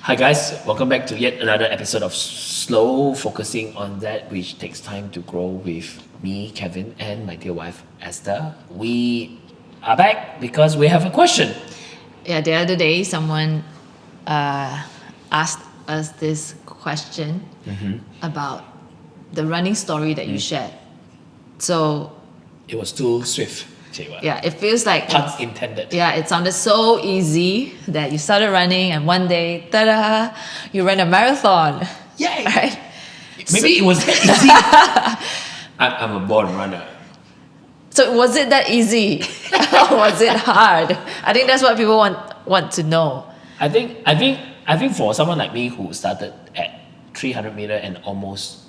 Hi guys, welcome back to yet another episode of Slow Focusing on That which takes time to grow with me, Kevin, and my dear wife, Esther. We are back because we have a question. Yeah, the other day someone asked us this question about the running story that you shared. So It was too swift. yeah, it feels like Pun intended. yeah, it sounded so easy that you started running and one day, ta-da, you ran a marathon. Yay! Right? Maybe it was that easy. I'm a born runner. So was it that easy? Or was it hard? I think that's what people want to know. I think for someone like me who started at 300 meter and almost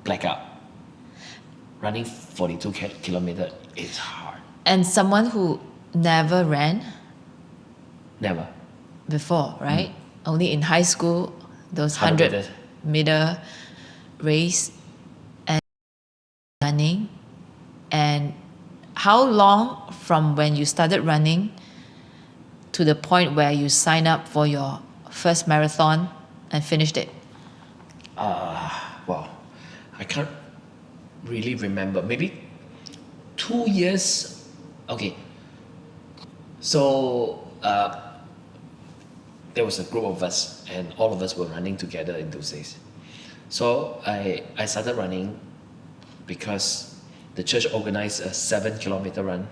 black out, running 42 kilometer is hard. And someone who never ran Never. before, right? Only in high school, those 100 100 meter race and running. And how long from when you started running to the point where you sign up for your first marathon and finished it? Wow, I can't really remember. Maybe 2 years. Okay. So there was a group of us, and all of us were running together in those days. So I started running because the church organized a 7 kilometer run.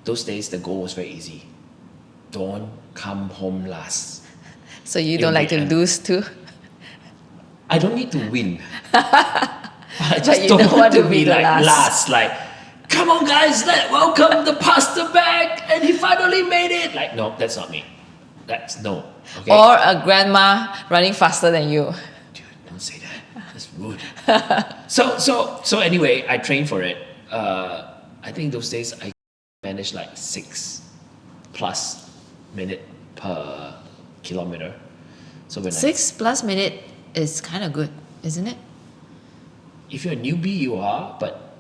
Those days the goal was very easy. Don't come home last. So you It'll don't like be to an- lose too? I don't need to win. I just you don't don't want to be be the like last. last. Like, come on guys, let welcome the pastor back, and he finally made it. Like, no, that's not me. That's no. Okay. Or a grandma running faster than you? Dude, don't say that. That's rude. So anyway, I trained for it. I think those days I managed like 6+ minute per kilometer. So when 6+ minute is kind of good, isn't it? if you're a newbie, you are, but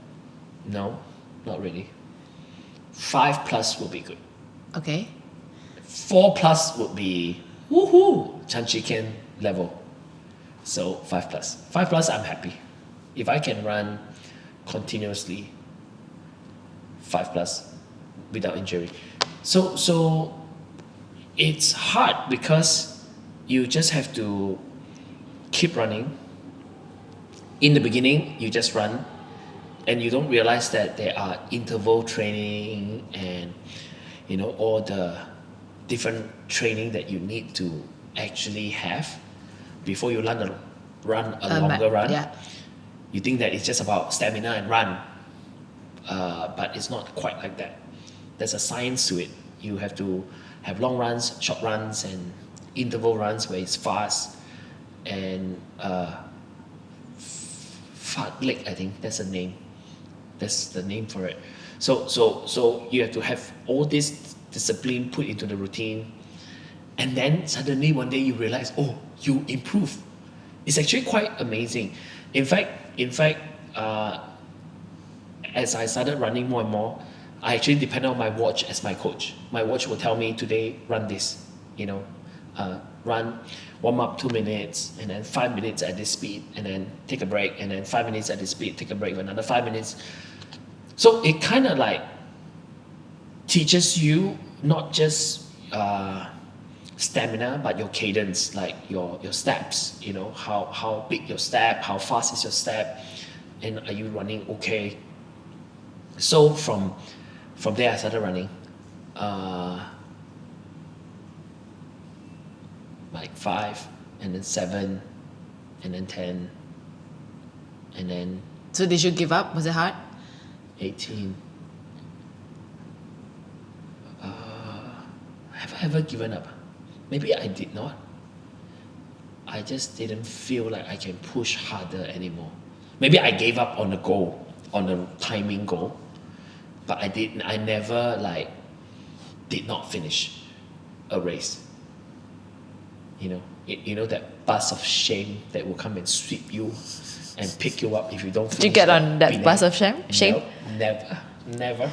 no, not really. 5+ would be good. Okay. 4+ would be woohoo, Chan Chicken level. So 5+. 5+, I'm happy. If I can run continuously, 5+ without injury. So it's hard because you just have to keep running. In the beginning, you just run, and you don't realize that there are interval training and all the different training that you need to actually have before you run a longer run. Yeah. You think that it's just about stamina and run, but it's not quite like that. There's a science to it. You have to have long runs, short runs, and interval runs where it's fast, and fartlek, I think that's the name. That's the name for it. So you have to have all this discipline put into the routine, and then suddenly one day you realize, oh, you improve. It's actually quite amazing. In fact, as I started running more and more, I actually depend on my watch as my coach. My watch will tell me today run this, run warm up 2 minutes, and then 5 minutes at this speed, and then take a break, and then 5 minutes at this speed, take a break for another 5 minutes. So it kind of like teaches you not just stamina, but your cadence, like your steps. How big your step, how fast is your step, and are you running okay? So from there I started running. Like 5, and then 7, and then 10, and then So did you give up? Was it hard? 18. Have I ever given up? Maybe I did not. I just didn't feel like I can push harder anymore. Maybe I gave up on the goal, on the timing goal, but I never did not finish a race. You know that bus of shame that will come and sweep you and pick you up if you don't finish. Did you get on that pinnacle. bus of shame? No, never.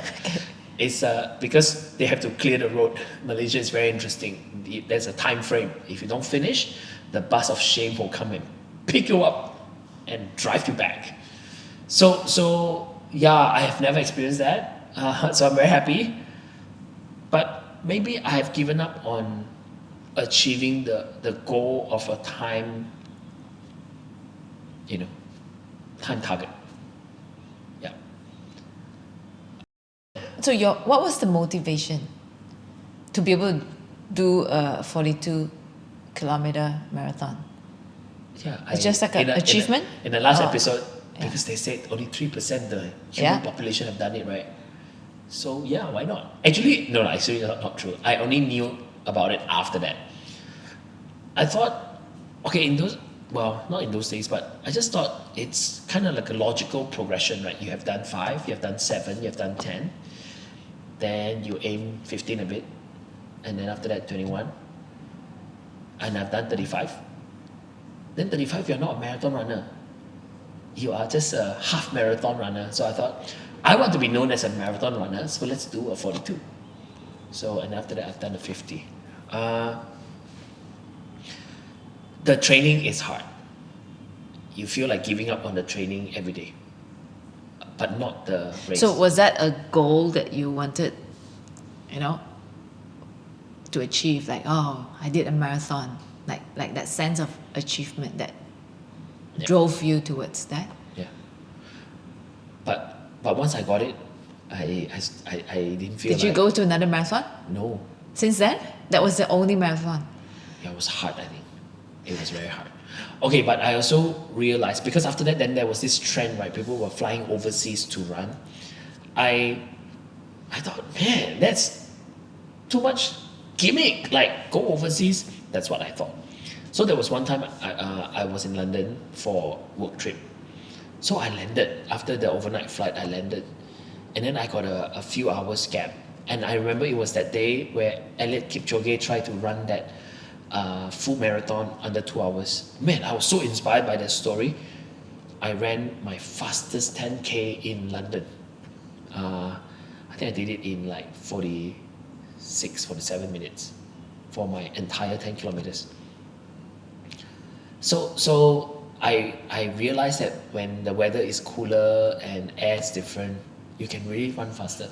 It's because they have to clear the road. Malaysia is very interesting. There's a time frame. If you don't finish, the bus of shame will come and pick you up and drive you back. So yeah, I have never experienced that. So I'm very happy. But maybe I have given up on achieving the goal of a time, time target. Yeah. So what was the motivation to be able to do a 42-kilometer marathon? Yeah, It's just like an achievement? In the last Oh, episode, yeah. because they said only 3% the Yeah. human population have done it, right? So yeah, why not? Actually, no, actually not true. I only knew about it after that. I thought, okay, not in those days, but I just thought it's kind of like a logical progression, right? You have done 5, you have done 7, you have done 10, then you aim 15 a bit, and then after that 21, and I've done 35. Then 35, you're not a marathon runner. You are just a half marathon runner. So I thought, I want to be known as a marathon runner, so let's do a 42. So, and after that, I've done a 50. The training is hard. You feel like giving up on the training every day, but not the race. So was that a goal that you wanted, to achieve? Like, oh, I did a marathon. Like that sense of achievement that drove you towards that? Yeah. But once I got it, I didn't feel. Did you go to another marathon? No. Since then? That was the only marathon? Yeah, it was hard, I think. It was very hard. Okay, but I also realized, because after that, then there was this trend, right? People were flying overseas to run. I thought, man, that's too much gimmick. Like, go overseas. That's what I thought. So there was one time I was in London for work trip. So I landed after the overnight flight. I landed, and then I got a few hours gap. And I remember it was that day where Eliud Kipchoge tried to run that full marathon under 2 hours. Man, I was so inspired by that story. I ran my fastest 10K in London. I think I did it in like 47 minutes for my entire 10 kilometers. So I realized that when the weather is cooler and air is different, you can really run faster.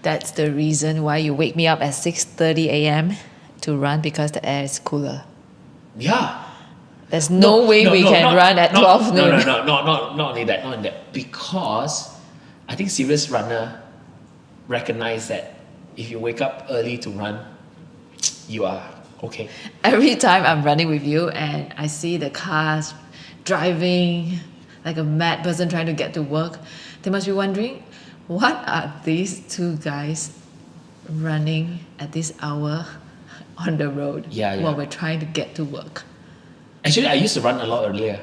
That's the reason why you wake me up at 6:30 a.m. to run, because the air is cooler. Yeah. There's no way we can run at 12 noon. No, not only that, not only that. Because I think serious runner recognize that if you wake up early to run, you are okay. Every time I'm running with you and I see the cars driving like a mad person trying to get to work, they must be wondering, what are these two guys running at this hour on the road while we're trying to get to work? Actually, I used to run a lot earlier.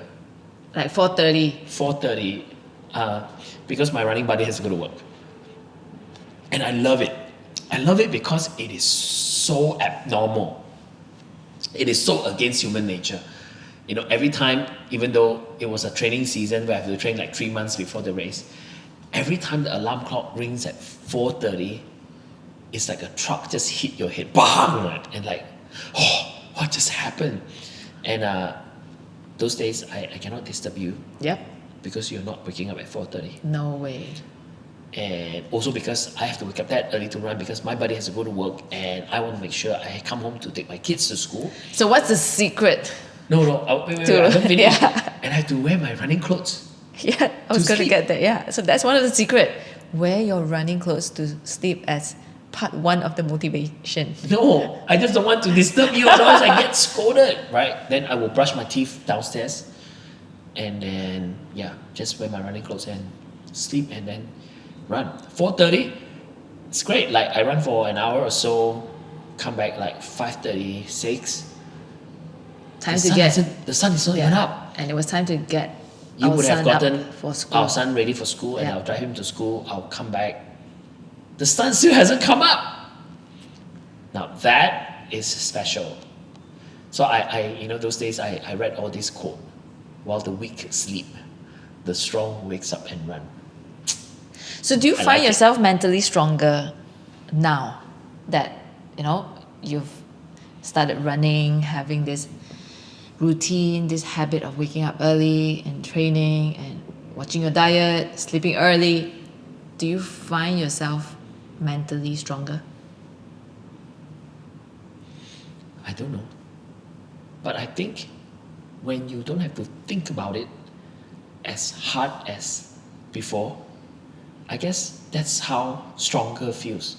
Like 4:30. 4:30, because my running buddy has to go to work. And I love it. I love it because it is so abnormal. It is so against human nature. Every time, even though it was a training season where I have to train like 3 months before the race, every time the alarm clock rings at 4:30, it's like a truck just hit your head, bang, and like, oh, what just happened? And those days, I cannot disturb you. Yep. Because you're not waking up at 4:30. No way. And also because I have to wake up that early to run, because my buddy has to go to work and I want to make sure I come home to take my kids to school. So what's the secret? No, wait, I haven't finished. Yeah. And I have to wear my running clothes. Yeah, I was going to get that. Yeah, so that's one of the secret. Wear your running clothes to sleep as part one of the motivation. No, I just don't want to disturb you, otherwise I get scolded, right? Then I will brush my teeth downstairs, and then just wear my running clothes and sleep, and then run. 4:30, it's great. Like I run for an hour or so, come back like 5:36. The sun is not even up. And it was time to get You would have gotten for school. our son ready for school, and I'll drive him to school. I'll come back. The sun still hasn't come up. Now that is special. So I those days I read all this quote: while the weak sleep, the strong wakes up and run. So do you find yourself mentally stronger now that you've started running, having this routine, this habit of waking up early and training and watching your diet, sleeping early? Do you find yourself mentally stronger? I don't know. But I think when you don't have to think about it as hard as before, I guess that's how stronger feels.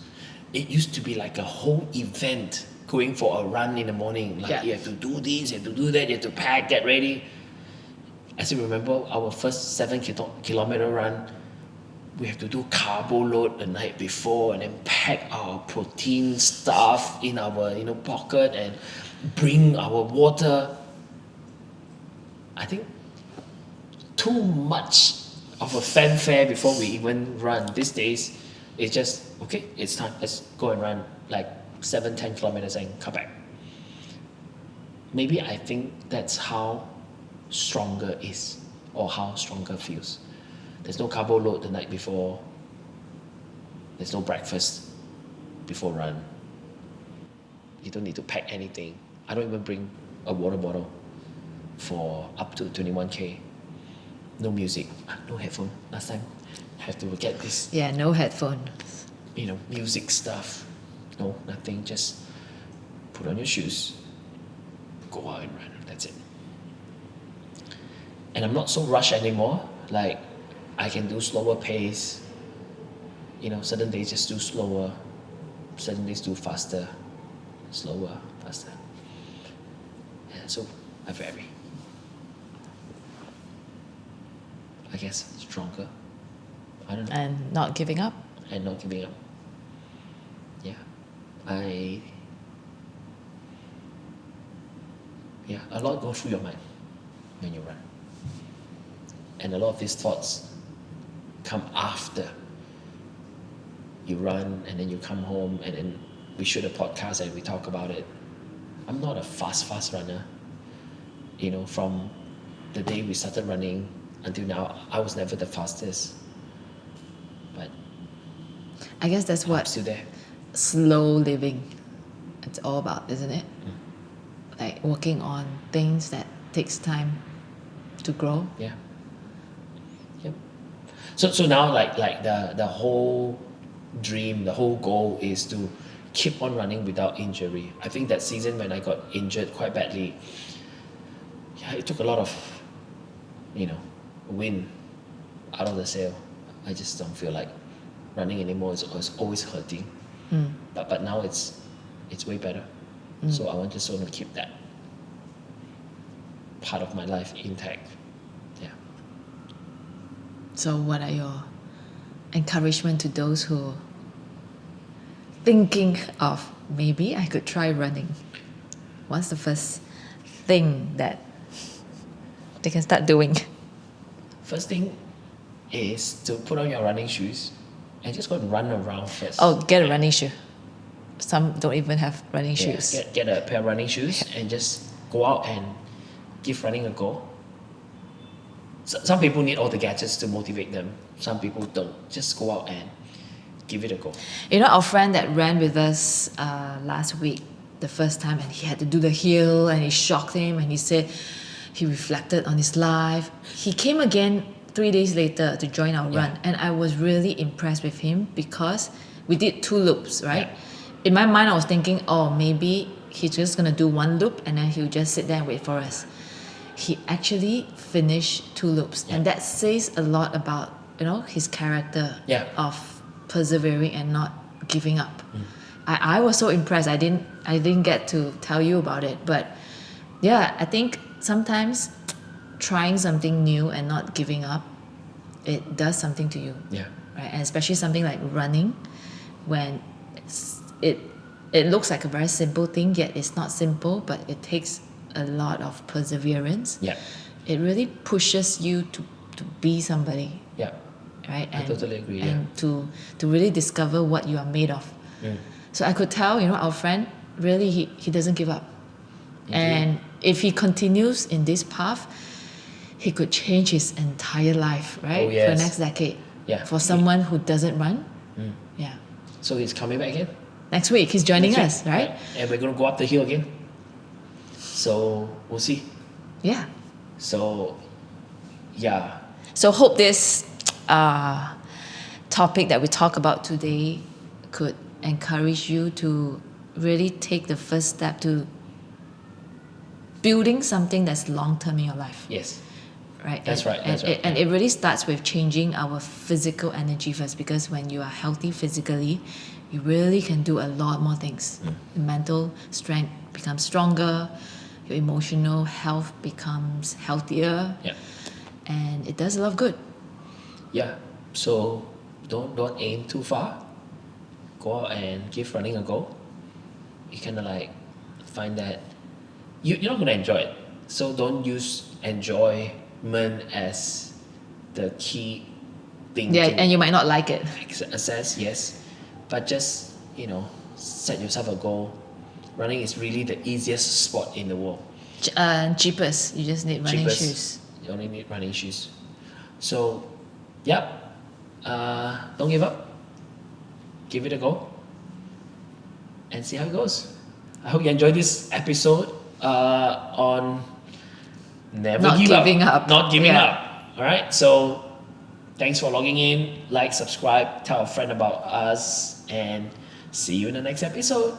It used to be like a whole event going for a run in the morning. Like you have to do this, you have to do that, you have to pack, get ready. I still remember our first 7 kilometer run. We have to do carbo load the night before and then pack our protein stuff in our pocket and bring our water. I think too much of a fanfare before we even run. These days, it's just, okay, it's time, let's go and run like 7-10 kilometers and come back. Maybe I think that's how stronger is, or how stronger feels. There's no carbo load the night before. There's no breakfast before run. You don't need to pack anything. I don't even bring a water bottle for up to 21K. No music, no headphone. Last time, have to get this. Yeah, no headphone. Music stuff. No, nothing. Just put on your shoes, go out and run. That's it. And I'm not so rushed anymore. Like, I can do slower pace. Certain days just do slower. Certain days do faster. Slower, faster. Yeah, so I vary. I guess stronger. I don't know. And not giving up? And not giving up. Yeah. A lot go through your mind when you run. And a lot of these thoughts come after you run, and then you come home, and then we shoot a podcast and we talk about it. I'm not a fast runner. From the day we started running until now, I was never the fastest. But I guess that's I'm what still there. slow living it's all about, isn't it? Like working on things that takes time to grow. Yeah. Yep. So now like the whole dream, the whole goal is to keep on running without injury. I think that season when I got injured quite badly, it took a lot of wind out of the sail. I just don't feel like running anymore. It's always hurting. But now it's way better. So I want to keep that part of my life intact. Yeah. So what are your encouragement to those who thinking of maybe I could try running? What's the first thing that they can start doing? First thing is to put on your running shoes and just go and run around first. Oh, get a running shoe. Some don't even have running Yeah, shoes. get a pair of running shoes and just go out and give running a go. Some people need all the gadgets to motivate them. Some people don't. Just go out and give it a go. Our friend that ran with us last week, the first time, and he had to do the hill, and it shocked him, and he said he reflected on his life. He came again 3 days later to join our run, and I was really impressed with him because we did 2 loops, right? Yeah. In my mind, I was thinking, oh, maybe he's just gonna do 1 loop and then he'll just sit there and wait for us. He actually finished 2 loops, and that says a lot about his character of persevering and not giving up. I was so impressed. I didn't get to tell you about it, but yeah, I think sometimes trying something new and not giving up, it does something to you. Yeah. Right, and especially something like running, when it looks like a very simple thing, yet it's not simple, but it takes a lot of perseverance. Yeah. It really pushes you to be somebody, Yeah. right? I totally agree. And to really discover what you are made of. So I could tell, our friend, really he doesn't give up. And if he continues in this path, he could change his entire life, right? Oh, yes. For the next decade. Yeah. For someone who doesn't run. Yeah. So he's coming back again. Next week, he's joining Next us, week, right? And we're gonna go up the hill again. So we'll see. Yeah. So yeah, So hope this topic that we talk about today could encourage you to really take the first step to building something that's long term in your life. yes, Right. That's right, that's right, And it really starts with changing our physical energy first, because when you are healthy physically, you really can do a lot more things. The mental strength becomes stronger, your emotional health becomes healthier, yeah, and it does a lot of good. yeah. So don't aim too far. Go out and give running a go. You kind of like find that you're not gonna enjoy it. So don't use enjoyment as the key thing Yeah, to and you might not like it. assess. Yes, but just set yourself a goal. Running is really the easiest sport in the world. Cheapest, you just need running Cheapest. shoes. You only need running shoes. So, yep. Don't give up. Give it a go. And see how it goes. I hope you enjoyed this episode on never Not give giving up. Not giving Yeah. up. All right. So, thanks for logging in. Like, subscribe, tell a friend about us, and see you in the next episode.